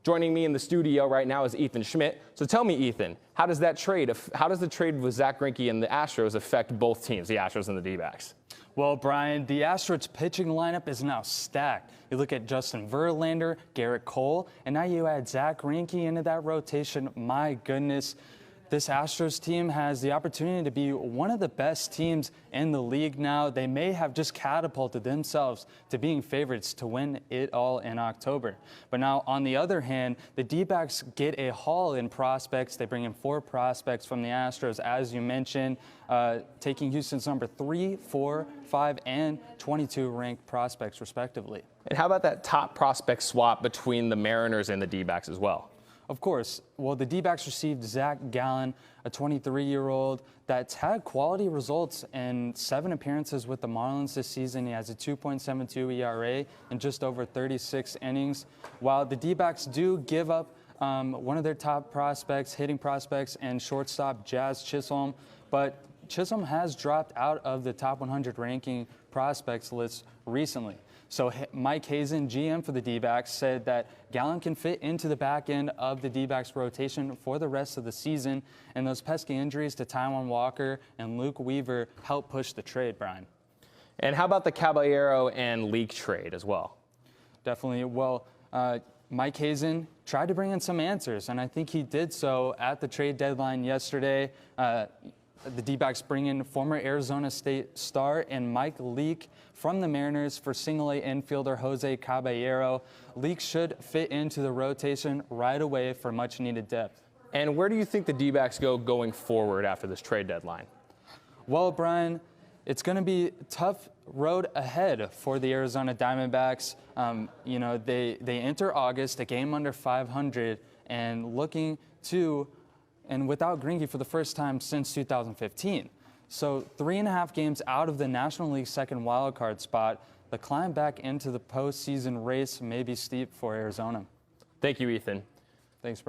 Joining me in the studio right now is Ethan Schmidt. So tell me, Ethan, how does the trade with Zack Greinke and the Astros affect both teams, the Astros and the D-backs? Well, Brian, the Astros pitching lineup is now stacked. You look at Justin Verlander, Garrett Cole, and now you add Zack Greinke into that rotation. My goodness, this Astros team has the opportunity to be one of the best teams in the league now. They may have just catapulted themselves to being favorites to win it all in October. But now, on the other hand, the D-backs get a haul in prospects. They bring in 4 prospects from the Astros, as you mentioned, taking Houston's number 3, 4, 5, and 22 ranked prospects, respectively. And how about that top prospect swap between the Mariners and the D-backs as well? Of course. Well, the D-backs received Zach Gallen, a 23-year-old that's had quality results in 7 appearances with the Marlins this season. He has a 2.72 ERA and just over 36 innings. While the D-backs do give up one of their top prospects, hitting prospects, and shortstop Jazz Chisholm, but Chisholm has dropped out of the top 100 ranking prospects list recently. So Mike Hazen, GM for the D-backs, said that Gallen can fit into the back end of the D-backs rotation for the rest of the season, and those pesky injuries to Taijuan Walker and Luke Weaver help push the trade, Brian. And how about the Caballero and Leake trade as well? Definitely. Well, Mike Hazen tried to bring in some answers, and I think he did so at the trade deadline yesterday. The D-backs bring in former Arizona State star and Mike Leake from the Mariners for single-A infielder Jose Caballero. Leake should fit into the rotation right away for much-needed depth. And where do you think the D-backs go going forward after this trade deadline? Well, Brian, it's going to be a tough road ahead for the Arizona Diamondbacks. They enter August a game under 500 and looking to and without Greinke for the first time since 2015. So 3.5 games out of the National League's second wildcard spot, the climb back into the postseason race may be steep for Arizona. Thank you, Ethan. Thanks, Brian.